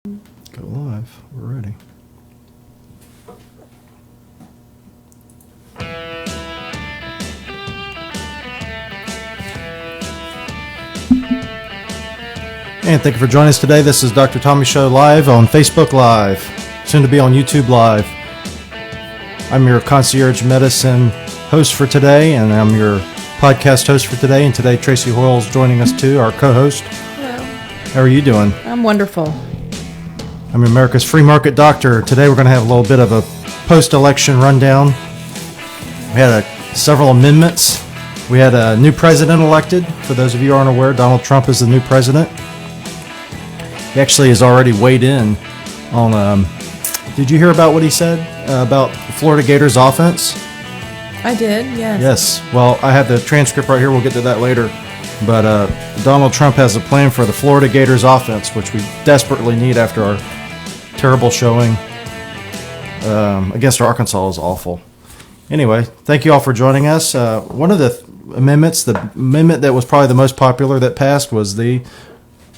Go live. We're ready. And thank you for joining us today. This is Dr. Tommy Show live on Facebook Live, soon to be on YouTube Live. I'm your concierge medicine host for today, and I'm your podcast host for today. And today, Tracy Hoyle is joining us too, our co-host. Hello. How are you doing? I'm wonderful. I'm America's free market doctor. Today we're going to have a little bit of a post-election rundown. We had several amendments. We had a new president elected. For those of you who aren't aware, Donald Trump is the new president. He actually has already weighed in on, did you hear about what he said about the Florida Gators offense? I did, yes. Yes. Well, I have the transcript right here. We'll get to that later. But Donald Trump has a plan for the Florida Gators offense, which we desperately need after our terrible showing against Arkansas is awful. Anyway, thank you all for joining us. One of the amendments, the amendment that was probably the most popular that passed was the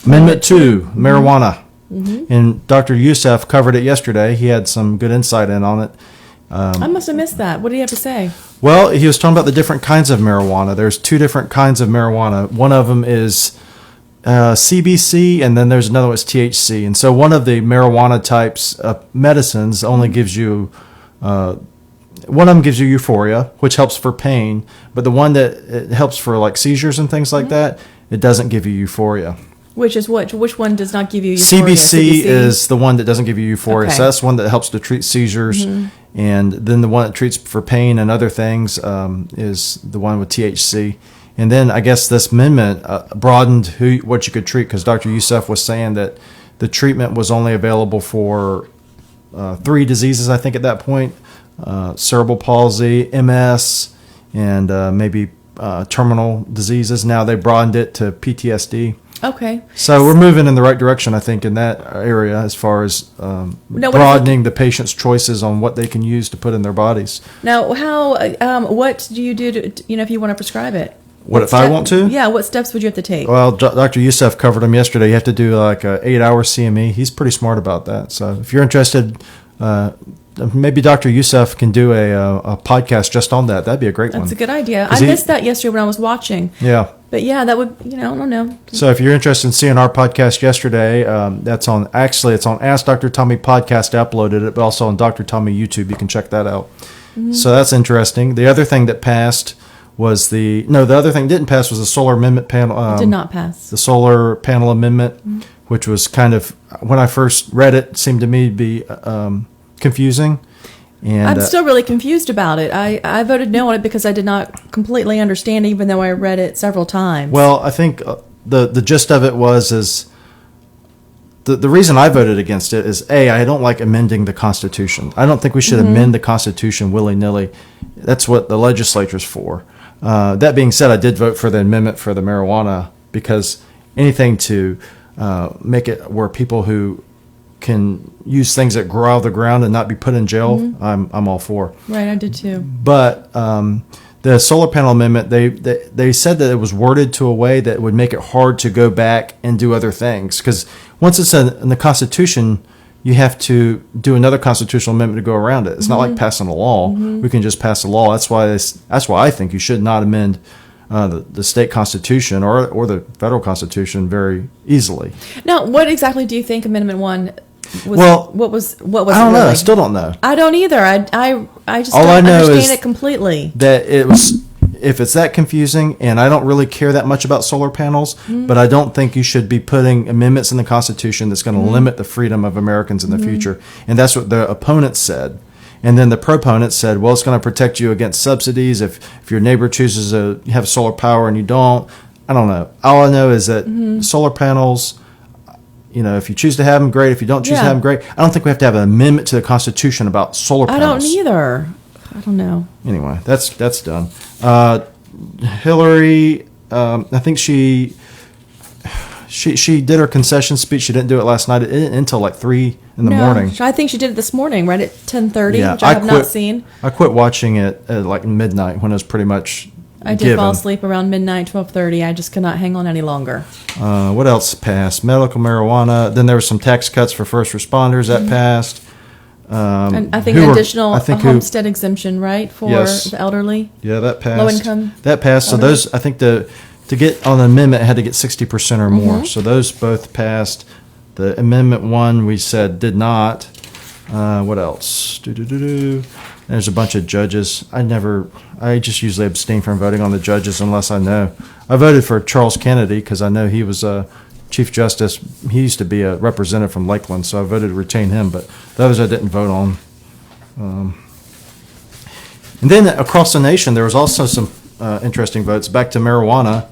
Amendment 2, marijuana. Mm-hmm. And Dr. Youssef covered it yesterday. He had some good insight in on it. I must have missed that. What did he have to say? Well, he was talking about the different kinds of marijuana. There's two different kinds of marijuana. One of them is CBC, and then there's another one is THC. And so one of the marijuana types of medicines only gives you, one of them gives you euphoria, which helps for pain. But the one that it helps for like seizures and things like that, it doesn't give you euphoria. Which is what? Which one does not give you euphoria? CBC is the one that doesn't give you euphoria. Okay. So that's one that helps to treat seizures. Mm-hmm. And then the one that treats for pain and other things is the one with THC. And then I guess this amendment broadened what you could treat, because Dr. Youssef was saying that the treatment was only available for 3 diseases, I think, at that point. Cerebral palsy, MS, and maybe terminal diseases. Now they broadened it to PTSD. Okay. So we're moving in the right direction, I think, in that area as far as broadening the patient's choices on what they can use to put in their bodies. Now, what do you do to, if you want to prescribe it? What if I want to? Yeah, what steps would you have to take? Well, Dr. Youssef covered them yesterday. You have to do like an 8-hour CME. He's pretty smart about that. So if you're interested, maybe Dr. Youssef can do a podcast just on that. That'd be a great one. That's a good idea. I missed that yesterday when I was watching. Yeah. But yeah, that would, I don't know. So if you're interested in seeing our podcast yesterday, it's on Ask Dr. Tommy podcast. I uploaded it, but also on Dr. Tommy YouTube. You can check that out. Mm-hmm. So that's interesting. The other thing that passed was the other thing that didn't pass was the solar amendment panel. It did not pass. The solar panel amendment, which was kind of, when I first read it, seemed to me to be confusing. And I'm still really confused about it. I voted no on it because I did not completely understand, even though I read it several times. Well, I think the gist of it is the reason I voted against it is, I don't like amending the Constitution. I don't think we should amend the Constitution willy-nilly. That's what the legislature's for. That being said, I did vote for the amendment for the marijuana, because anything to make it where people who can use things that grow out of the ground and not be put in jail, I'm all for. Right, I did too. But the solar panel amendment, they said that it was worded to a way that would make it hard to go back and do other things. Because once it's in the Constitution, you have to do another constitutional amendment to go around it. It's not like passing a law. We can just pass a law. That's why I think you should not amend the state constitution or the federal constitution very easily. Now, what exactly do you think Amendment 1 was? Well, what was I don't know. I still don't know. I don't either. I just All don't I know understand is it completely. That it was, if it's that confusing, and I don't really care that much about solar panels, but I don't think you should be putting amendments in the Constitution that's going to limit the freedom of Americans in the future. And that's what the opponents said. And then the proponents said, well, it's going to protect you against subsidies if your neighbor chooses to have solar power and you don't. I don't know. All I know is that solar panels, if you choose to have them, great. If you don't choose to have them, great. I don't think we have to have an amendment to the Constitution about solar panels. I don't either. I don't know. Anyway, that's done. Hillary, I think she did her concession speech. She didn't do it last night until like 3 in the morning. I think she did it this morning, right at 10:30, Yeah, which I have not seen. I quit watching it at like midnight when it was pretty much I did fall asleep around midnight, 12:30. I just could not hang on any longer. What else passed? Medical marijuana. Then there were some tax cuts for first responders that passed. And I think an additional homestead exemption, right, for the elderly? Yeah, that passed. Low income. That passed. So those, I think to get on the amendment, it had to get 60% or more. So those both passed. The amendment one we said did not. What else? There's a bunch of judges. I just usually abstain from voting on the judges unless I know. I voted for Charles Kennedy because I know he was a Chief Justice. He used to be a representative from Lakeland, so I voted to retain him. But those I didn't vote on. And then across the nation, there was also some interesting votes. Back to marijuana.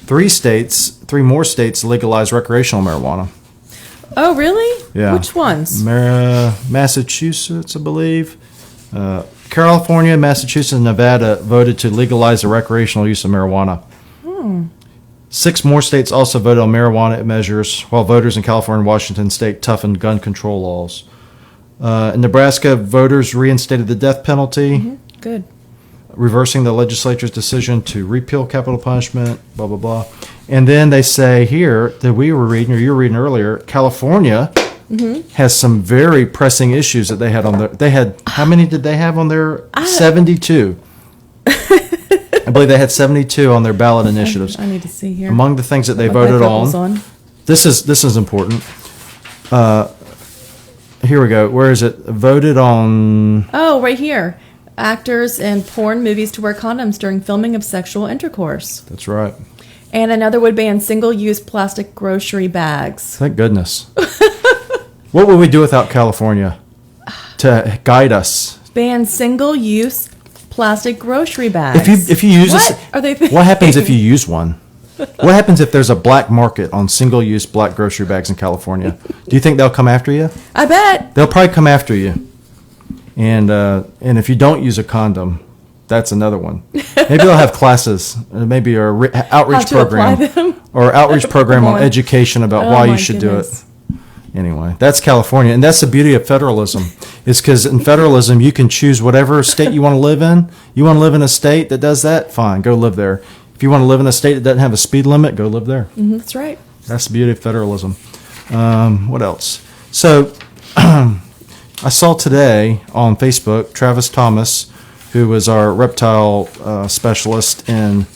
3 more states legalized recreational marijuana. Oh, really? Yeah. Which ones? Massachusetts, I believe. California, Massachusetts, and Nevada voted to legalize the recreational use of marijuana. 6 more states also voted on marijuana measures, while voters in California and Washington state toughened gun control laws. In Nebraska, voters reinstated the death penalty. Good. Reversing the legislature's decision to repeal capital punishment, blah, blah, blah. And then they say here that we were reading, or you were reading earlier, California has some very pressing issues that they had on their. They had, how many did they have on their? 72. I believe they had 72 on their ballot initiatives. I need to see here. Among the things that they voted on. This is important. Here we go. Where is it? Voted on. Oh, right here. Actors in porn movies to wear condoms during filming of sexual intercourse. That's right. And another would ban single-use plastic grocery bags. Thank goodness. What would we do without California to guide us? Ban single-use plastic grocery bags. If you use what are they thinking? What happens if you use one? What happens if there's a black market on single-use black grocery bags in California? Do you think they'll come after you? I bet. They'll probably come after you. And if you don't use a condom, that's another one. Maybe they'll have classes, maybe an outreach program, or outreach program on education about why you should do it. Anyway, that's California, and that's the beauty of federalism. Is because in federalism you can choose whatever state you want to live in. You want to live in a state that does that, fine, go live there. If you want to live in a state that doesn't have a speed limit, go live there. That's right. That's the beauty of federalism. What else? So. I saw today on Facebook Travis Thomas, who was our reptile specialist in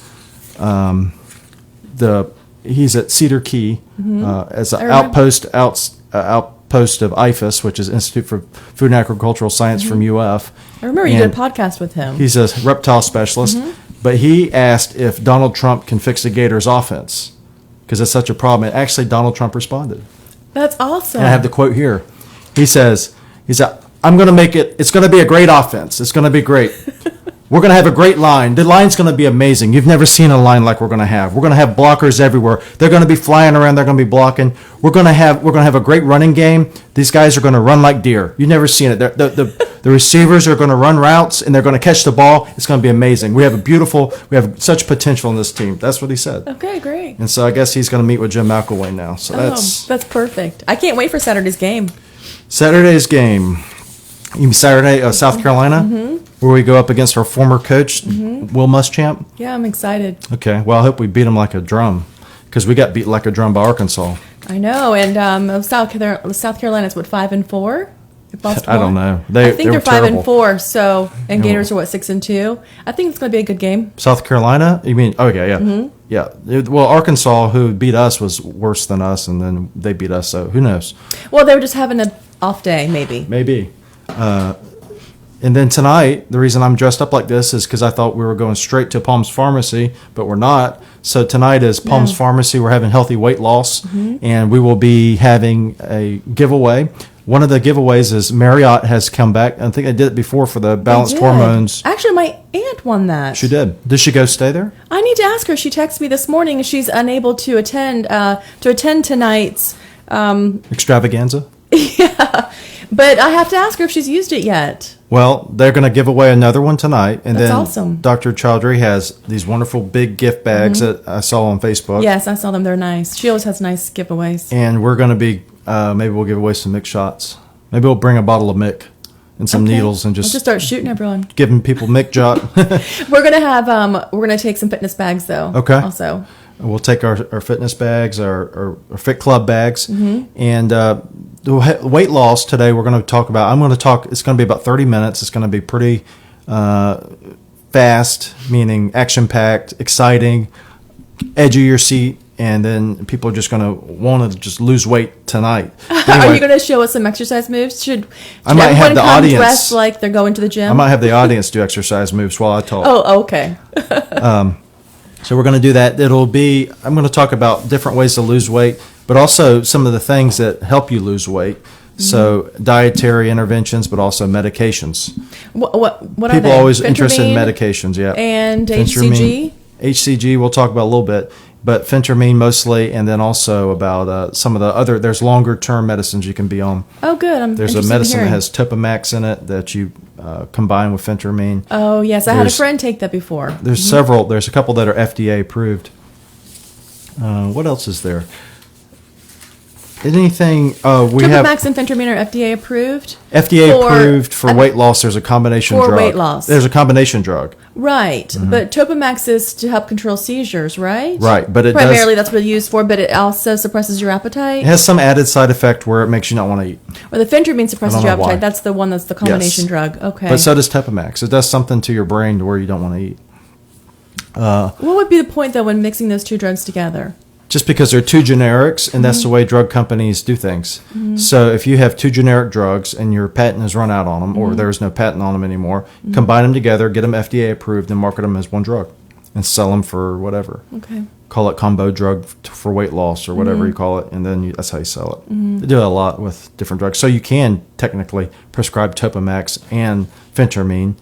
he's at Cedar Key as an outpost of IFAS, which is Institute for Food and Agricultural Science from UF. I remember you did a podcast with him. He's a reptile specialist, but he asked if Donald Trump can fix the Gators offense because it's such a problem. And actually, Donald Trump responded. That's awesome. And I have the quote here. He says, I'm going to make it, it's going to be a great offense. It's going to be great. We're going to have a great line. The line's going to be amazing. You've never seen a line like we're going to have. We're going to have blockers everywhere. They're going to be flying around. They're going to be blocking. We're going to have a great running game. These guys are going to run like deer. You've never seen it. The receivers are going to run routes, and they're going to catch the ball. It's going to be amazing. We have such potential in this team. That's what he said. Okay, great. And so I guess he's going to meet with Jim McElroy now. So that's perfect. I can't wait for Saturday's game. Saturday's game. Saturday, South Carolina, where we go up against our former coach, Will Muschamp. Yeah, I'm excited. Okay, well, I hope we beat him like a drum, because we got beat like a drum by Arkansas. I know, and South Carolina's what, 5-4? I don't know. I think they're 5-4. So, and Gators are what, 6-2? I think it's going to be a good game. South Carolina? You mean? Okay, yeah, yeah. Well, Arkansas, who beat us, was worse than us, and then they beat us. So who knows? Well, they were just having an off day, maybe. Maybe. And then tonight, the reason I'm dressed up like this is because I thought we were going straight to Palms Pharmacy, but we're not. So tonight is Palms Pharmacy. We're having healthy weight loss, and we will be having a giveaway. One of the giveaways is Marriott has come back. I think they did it before for the balanced hormones. Actually, my aunt won that. She did. Did she go stay there? I need to ask her. She texted me this morning, and she's unable to attend tonight's extravaganza. Yeah. But I have to ask her if she's used it yet. Well, they're going to give away another one tonight. And That's then awesome. Dr. Chowdhury has these wonderful big gift bags that I saw on Facebook. Yes, I saw them. They're nice. She always has nice giveaways. And we're going to be, maybe we'll give away some Mick shots. Maybe we'll bring a bottle of Mick and some needles and Let's just start shooting everyone. giving people Mick Jot. We're gonna take some fitness bags though. Okay. Also, We'll take our fitness bags, our Fit Club bags, and the weight loss today. We're going to talk about. I'm going to talk. It's going to be about 30 minutes. It's going to be pretty fast, meaning action packed, exciting, edge of your seat, and then people are just going to want to just lose weight tonight. Anyway, are you going to show us some exercise moves? Should I might have everyone the come audience dressed like they're going to the gym? I might have the audience do exercise moves while I talk. Oh, okay. So we're going to do that. I'm going to talk about different ways to lose weight, but also some of the things that help you lose weight. So dietary interventions, but also medications. What are People they? are always interested in Phentermine medications, yeah. and Phentermine, HCG? HCG, we'll talk about a little bit, but phentermine mostly, and then also about some of the other, there's longer term medicines you can be on. Oh, good. There's a medicine that has Topamax in it that you combine with phentermine. Oh, yes. I had a friend take that before. There's several. There's a couple that are FDA approved. What else is there? Anything? We have Topamax and phentermine are FDA approved. FDA approved for weight loss. There's a combination drug. For weight loss. There's a combination drug. Right, but Topamax is to help control seizures, right? Right, but primarily that's what it's used for. But it also suppresses your appetite. It has some added side effect where it makes you not want to eat. Or the phentermine suppresses your appetite. Why. That's the one that's the combination drug. Okay. But so does Topamax. It does something to your brain to where you don't want to eat. What would be the point though when mixing those two drugs together? Just because they're two generics, and that's the way drug companies do things. So if you have two generic drugs and your patent has run out on them, or there's no patent on them anymore, combine them together, get them FDA approved, and market them as one drug, and sell them for whatever. Okay. Call it combo drug for weight loss or whatever you call it, and then that's how you sell it. They do a lot with different drugs. So you can technically prescribe Topamax and phentermine,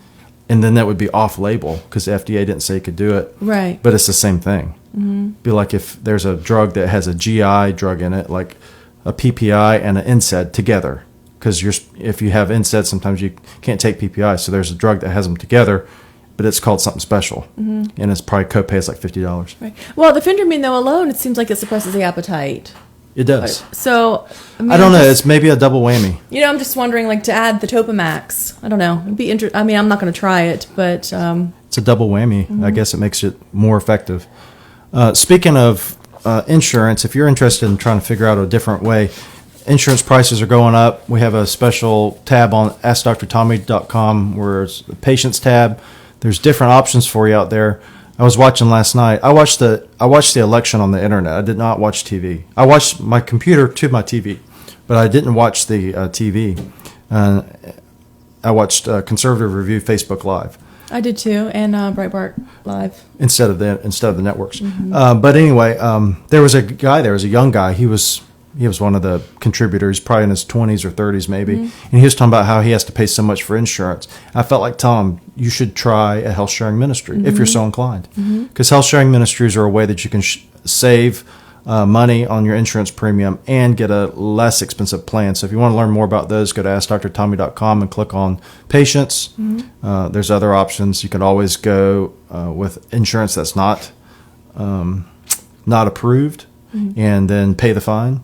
and then that would be off-label because the FDA didn't say you could do it. Right. But it's the same thing. Be like if there's a drug that has a GI drug in it, like a PPI and an NSAID together. Because if you have NSAID, sometimes you can't take PPI. So there's a drug that has them together, but it's called something special. And it's probably copay is like $50. Right. Well, the phentermine though alone, it seems like it suppresses the appetite. It does. So I don't know. It's maybe a double whammy. I'm just wondering, like, to add the Topamax. I don't know. It'd be I mean, I'm not going to try it, but it's a double whammy. I guess it makes it more effective. Speaking of insurance, if you're interested in trying to figure out a different way, insurance prices are going up. We have a special tab on AskDrTommy.com where it's the patients tab. There's different options for you out there. I was watching last night. I watched the election on the internet. I did not watch TV. I watched my computer to my TV, but I didn't watch the TV. I watched Conservative Review Facebook Live. I did too, and Breitbart Live instead of the networks. But anyway, there was a guy. There was a young guy. He was one of the contributors, probably in his 20s or 30s maybe, and he was talking about how he has to pay so much for insurance. I felt like, Tom, you should try a health sharing ministry if you're so inclined, because health sharing ministries are a way that you can save money on your insurance premium and get a less expensive plan. So if you want to learn more about those, go to AskDrTommy.com and click on patients. There's other options. You can always go with insurance that's not approved and then pay the fine.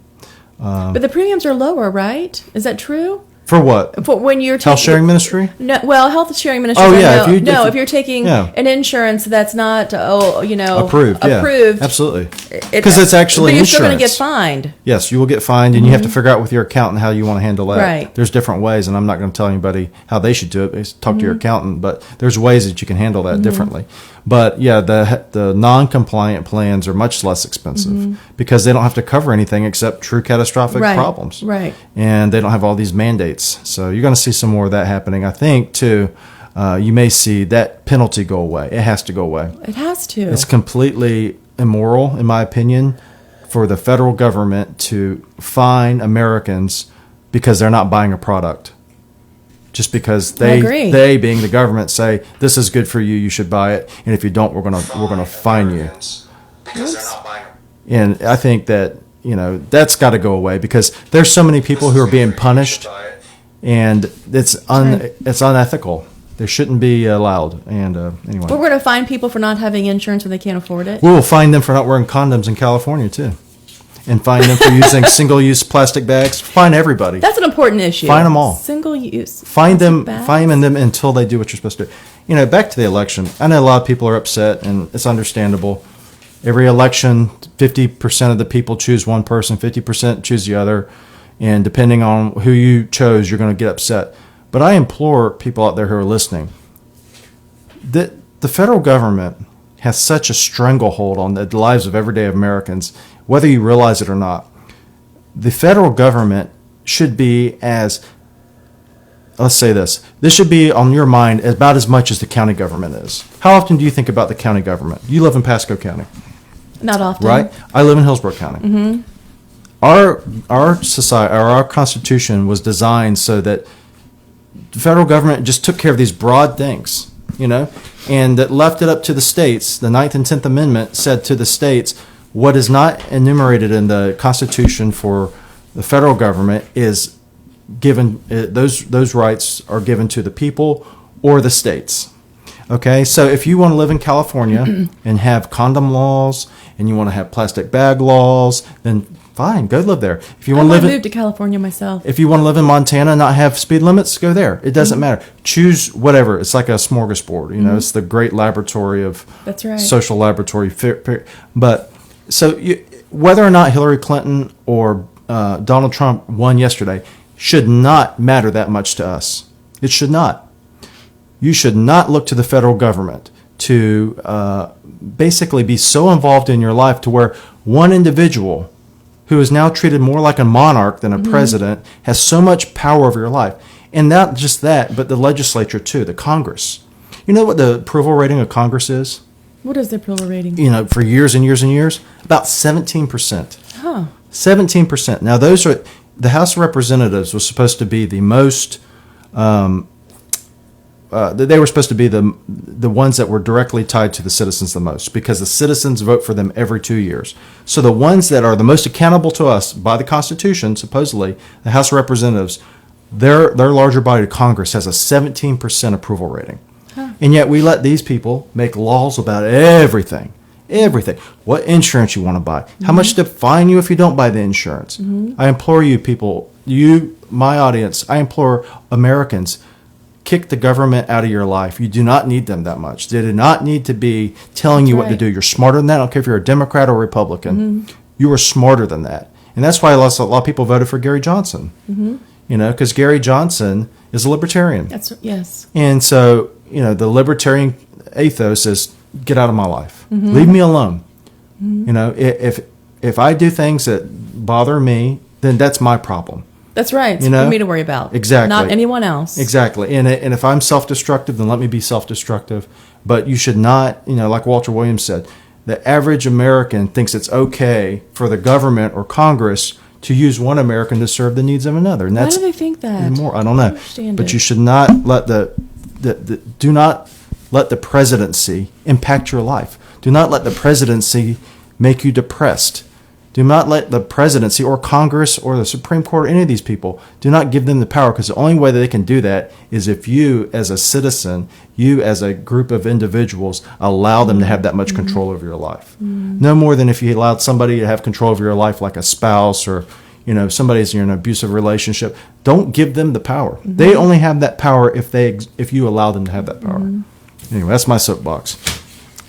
but the premiums are lower, right? Is that true? For what? For when you're taking Health sharing ministry? No, well, health sharing ministry. Oh, yeah, If you're taking an insurance that's not, approved. approved, Yeah, absolutely. Because it's actually but you're insurance. still going to get fined. Yes, you will get fined, and you have to figure out with your accountant how you want to handle that. Right. There's different ways, and I'm not going to tell anybody how they should do it. Talk to your accountant, but there's ways that you can handle that differently. But yeah, the non-compliant plans are much less expensive because they don't have to cover anything except true catastrophic problems. Right. And they don't have all these mandates. So you're going to see some more of that happening. I think, too, you may see that penalty go away. It has to go away. It has to. It's completely immoral, in my opinion, for the federal government to fine Americans because they're not buying a product. Just because they being the government say this is good for you, you should buy it, and if you don't, we're gonna fine you. Because they're not buying it. And I think that that's got to go away because there's so many people who are being punished, and it's unethical. They shouldn't be allowed. And anyway, we're going to fine people for not having insurance when they can't afford it. We will fine them for not wearing condoms in California too. and fine them for using single-use plastic bags. Fine everybody. That's an important issue. Fine them all. Single use. Fine them until they do what you're supposed to do. You know, back to the election. I know a lot of people are upset, and it's understandable. Every election, 50% of the people choose one person, 50% choose the other, and depending on who you chose, you're going to get upset. But I implore people out there who are listening that the federal government has such a stranglehold on the lives of everyday Americans, whether you realize it or not. The federal government should be let's say this should be on your mind about as much as the county government is. How often do you think about the county government? You live in Pasco County. Not often. Right? I live in Hillsborough County. Mm-hmm. Our society, or our Constitution was designed so that the federal government just took care of these broad things, and that left it up to the states. The 9th and 10th Amendment said to the states, what is not enumerated in the Constitution for the federal government is given, those rights are given to the people or the states. Okay, so if you want to live in California and have condom laws and you want to have plastic bag laws, then fine, go live there. If you want to move to California myself. If you want to live in Montana and not have speed limits, go there. It doesn't matter. Choose whatever. It's like a smorgasbord. It's the great laboratory of That's right. social laboratory. But so whether or not Hillary Clinton or Donald Trump won yesterday should not matter that much to us. It should not. You should not look to the federal government to basically be so involved in your life to where one individual who is now treated more like a monarch than a president has so much power over your life. And not just that, but the legislature too, the Congress. You know what the approval rating of Congress is? What is the approval rating? For years and years and years? About 17%. Huh. 17%. Now, the House of Representatives was supposed to be the most... they were supposed to be the ones that were directly tied to the citizens the most, because the citizens vote for them every 2 years. So the ones that are the most accountable to us by the Constitution, supposedly, the House of Representatives, their larger body of Congress has a 17% approval rating. Huh. And yet we let these people make laws about everything. Everything. What insurance you want to buy. How much to fine you if you don't buy the insurance. I implore you people, my audience, I implore Americans, kick the government out of your life. You do not need them that much. They do not need to be telling you what to do. You're smarter than that. I don't care if you're a Democrat or Republican. You are smarter than that. And that's why a lot of people voted for Gary Johnson. Because Gary Johnson is a libertarian. Yes. And so, the libertarian ethos is get out of my life. Leave me alone. If I do things that bother me, then that's my problem. That's right. It's for me to worry about. Exactly. Not anyone else. Exactly. And if I'm self-destructive, then let me be self-destructive. But you should not, like Walter Williams said, the average American thinks it's okay for the government or Congress to use one American to serve the needs of another. And why do they think that? More, I don't know. But you should not let do not let the presidency impact your life. Do not let the presidency make you depressed. Do not let the presidency or Congress or the Supreme Court or any of these people, do not give them the power, because the only way that they can do that is if you as a citizen, you as a group of individuals, allow them to have that much control over your life. No more than if you allowed somebody to have control over your life like a spouse or somebody's in an abusive relationship. Don't give them the power. They only have that power if you allow them to have that power. Anyway, that's my soapbox,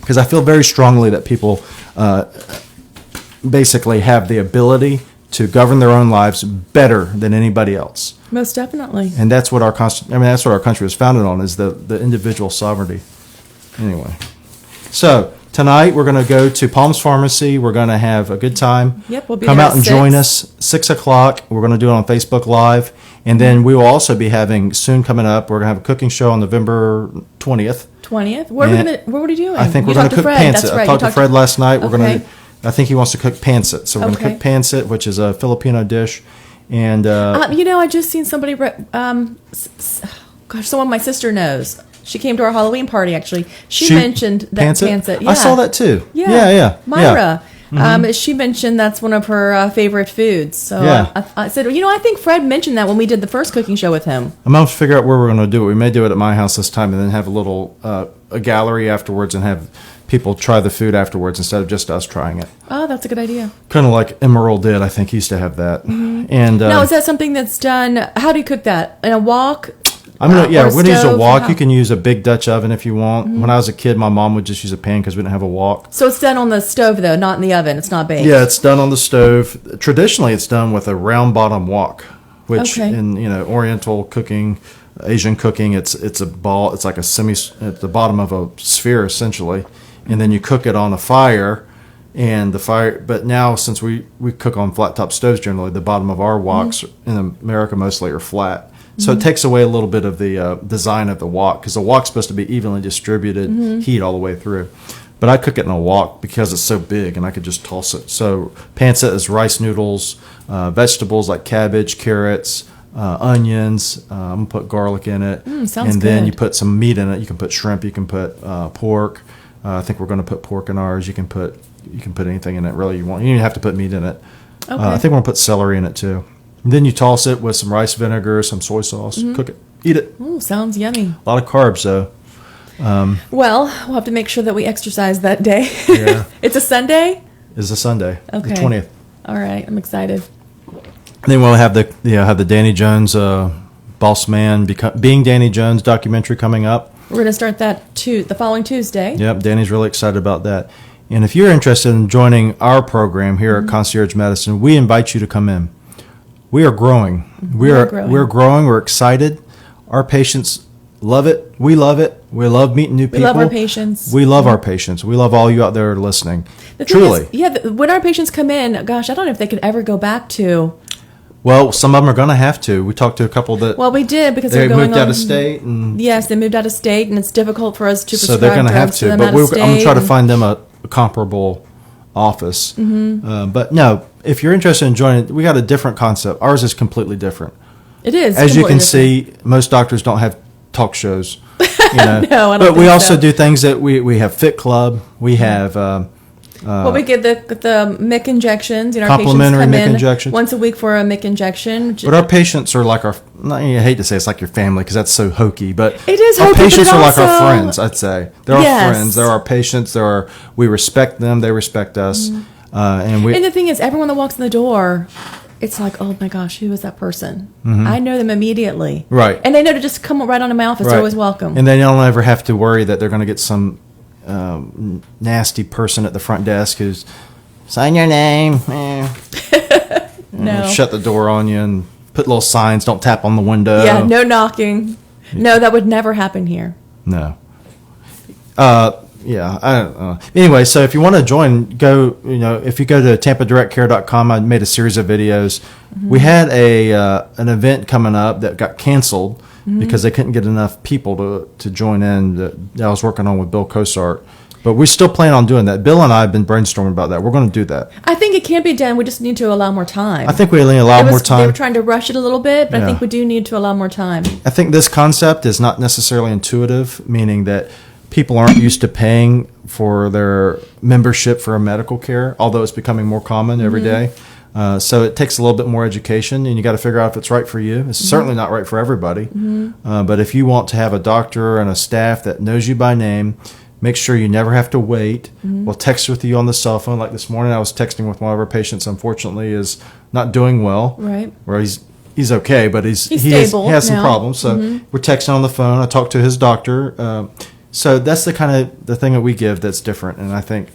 because I feel very strongly that people basically have the ability to govern their own lives better than anybody else. Most definitely. And that's what that's what our country was founded on, is the individual sovereignty. Anyway, so tonight we're going to go to Palms Pharmacy. We're going to have a good time. Yep, we'll be Come there out and join us 6 o'clock. We're going to do it on Facebook Live, and then we will also be having soon coming up. We're going to have a cooking show on November 20th. 20th. What are we doing? I think we're going to cook pancit. I talked to Fred last night. We're going to. I think he wants to cook pancit, so we're going to cook pancit, which is a Filipino dish. And I just seen somebody. Someone my sister knows. She came to our Halloween party. Actually, she mentioned that pancit. Yeah. I saw that too. Yeah. Myra. Yeah. She mentioned that's one of her favorite foods. So I said, I think Fred mentioned that when we did the first cooking show with him. I'm going to figure out where we're going to do it. We may do it at my house this time, and then have a little a gallery afterwards, and have people try the food afterwards instead of just us trying it. Oh, that's a good idea. Kind of like Emerald did. I think he used to have that. And now, is that something that's done? How do you cook that? In a wok? We're going to use a wok. How? You can use a big Dutch oven if you want. When I was a kid, my mom would just use a pan because we didn't have a wok. So it's done on the stove, though, not in the oven. It's not baked. Yeah, it's done on the stove. Traditionally, it's done with a round bottom wok, which in Oriental cooking, Asian cooking, it's a ball. It's like a at the bottom of a sphere essentially, and then you cook it on a fire. And the fire, but now since we cook on flat top stoves generally, the bottom of our woks in America mostly are flat. So it takes away a little bit of the design of the wok, because the wok's supposed to be evenly distributed heat all the way through. But I cook it in a wok because it's so big and I could just toss it. So pancit is rice noodles, vegetables like cabbage, carrots, onions. I'm going to put garlic in it. Sounds and then good. you put some meat in it. You can put shrimp. You can put pork. I think we're going to put pork in ours. You can put anything in it really you want. You don't even have to put meat in it. Okay. I think we're going to put celery in it too. And then you toss it with some rice vinegar, some soy sauce, cook it, eat it. Ooh, sounds yummy. A lot of carbs, though. Well, we'll have to make sure that we exercise that day. Yeah. It's a Sunday? It's a Sunday, Okay. the 20th. All right, I'm excited. And then we'll have the Danny Jones Boss Man Being Danny Jones documentary coming up. We're going to start that the following Tuesday. Yep, Danny's really excited about that. And if you're interested in joining our program here at Concierge Medicine, we invite you to come in. We are growing. We're growing. We're excited. Our patients love it. We love it. We love meeting new people. We love our patients. We love our patients. We love all you out there listening. The thing Truly. is, when our patients come in, gosh, I don't know if they could ever go back to. Well, some of them are going to have to. We talked to a couple that. Well, we did because they they're going moved out of state. And yes, they moved out of state, and it's difficult for us to prescribe so they're going to have drugs to. them But out of I'm going to try to state. find them a comparable office. But no, if you're interested in joining, we got a different concept. Ours is completely different. It is. As you can completely see, most doctors don't have talk shows. You know? No, I don't but we think also so. do things that we have Fit Club. We have well, we get the MIC injections. Our Complimentary patients come MIC in injections. once a week for a MIC injection. but our patients are like I hate to say it's like your family because that's so hokey, but It is our hokey, but patients it are like our also- friends. I'd say they're Yes. our friends. They're our patients. We respect them. They respect us, and we. And the thing is, everyone that walks in the door, it's like, oh my gosh, who is that person? I know them immediately. Right. And they know to just come right onto my office. Right. They're always welcome. And they don't ever have to worry that they're going to get some nasty person at the front desk who's sign your name. No. Shut the door on you and put little signs. Don't tap on the window. Yeah, no knocking. No, that would never happen here. No. Yeah, I don't know. Anyway, so if you want to join, if you go to tampadirectcare.com, I made a series of videos. We had an event coming up that got canceled because they couldn't get enough people to join in that I was working on with Bill Cosart. But we still plan on doing that. Bill and I have been brainstorming about that. We're going to do that. I think it can be done. We just need to allow more time. I think we need to allow more They time. were trying to rush it a little bit, but I Yeah. think we do need to allow more time. I think this concept is not necessarily intuitive, meaning that people aren't used to paying for their membership for a medical care, although it's becoming more common every day. So it takes a little bit more education, and you got to figure out if it's right for you. It's certainly not right for everybody. But if you want to have a doctor and a staff that knows you by name, make sure you never have to wait. We'll text with you on the cell phone. Like this morning, I was texting with one of our patients. Unfortunately, is not doing well. Right. Where he's okay, but he stable has some now. problems. So we're texting on the phone. I talked to his doctor. So that's the kind of the thing that we give that's different, and I think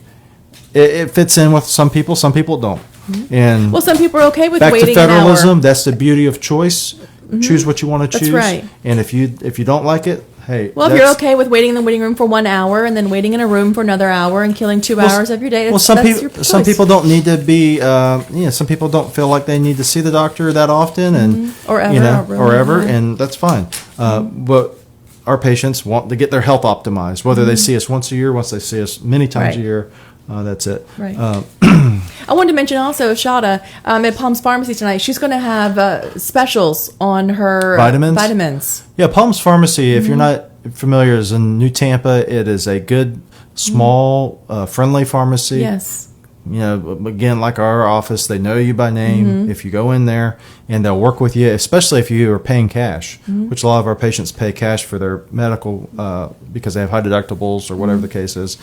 it fits in with some people. Some people don't. And Well, some people are okay with back waiting to an hour. federalism, that's the beauty of choice. Choose what you want to That's choose. right. And if you don't like it, hey. Well, if you're okay with waiting in the waiting room for 1 hour and then waiting in a room for another hour and killing 2 hours of your day, Well, that's your choice. some people don't need to be. Some people don't feel like they need to see the doctor that often, and Or ever, or ever, right. and that's fine. But our patients want to get their health optimized, whether they see us once a year, once they see us many times Right. a year. That's it. Right. I wanted to mention also Shada at Palms Pharmacy tonight. She's going to have specials on her vitamins. Yeah, Palms Pharmacy, if you're not familiar, is in New Tampa. It is a good, small, friendly pharmacy. Yes. Again, like our office, they know you by name. If you go in there, and they'll work with you, especially if you are paying cash, which a lot of our patients pay cash for their medical because they have high deductibles or whatever the case is.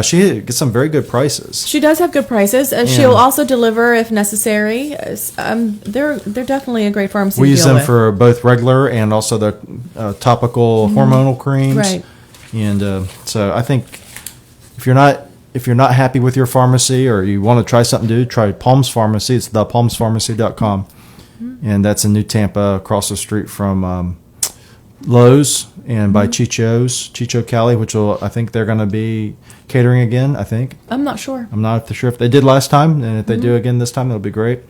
She gets some very good prices. She does have good prices. She'll also deliver if necessary. They're definitely a great pharmacy We to use deal them with. for both regular and also the topical hormonal creams. Right. And so I think if you're not happy with your pharmacy or you want to try something new, try Palms Pharmacy. It's thepalmspharmacy.com. And that's in New Tampa, across the street from Lowe's and by Chicho Cali, which I think they're going to be catering again, I think. I'm not sure. I'm not sure if they did last time, and if they do again this time, that'll be great.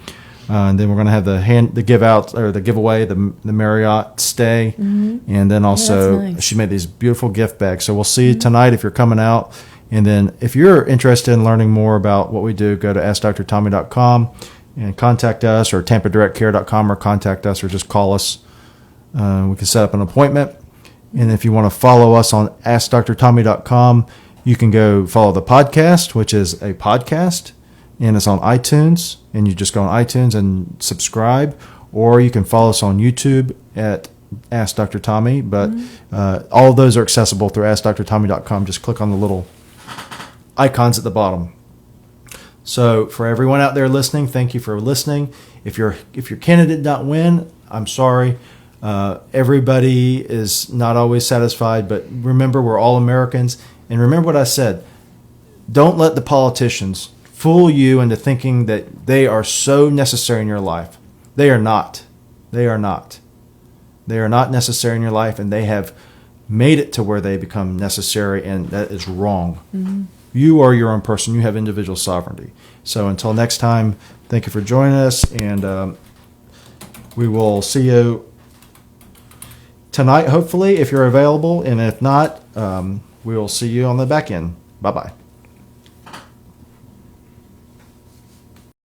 And then we're going to have the giveaway, the Marriott stay, and then also that's nice. She made these beautiful gift bags. So we'll see you tonight if you're coming out. And then if you're interested in learning more about what we do, go to AskDrTommy.com and contact us, or TampaDirectCare.com, or contact us, or just call us. We can set up an appointment. And if you want to follow us on AskDrTommy.com, you can go follow the podcast, which is a podcast, and it's on iTunes. And you just go on iTunes and subscribe, or you can follow us on YouTube at Ask Dr. Tommy. But all of those are accessible through AskDrTommy.com. Just click on the little icons at the bottom. So for everyone out there listening, thank you for listening. If your candidate did not win, I'm sorry. Everybody is not always satisfied, but remember, we're all Americans. And remember what I said. Don't let the politicians fool you into thinking that they are so necessary in your life. They are not. They are not. They are not necessary in your life, and they have made it to where they become necessary, and that is wrong. You are your own person. You have individual sovereignty. So until next time, thank you for joining us, and we will see you tonight, hopefully, if you're available. And if not, we will see you on the back end. Bye-bye.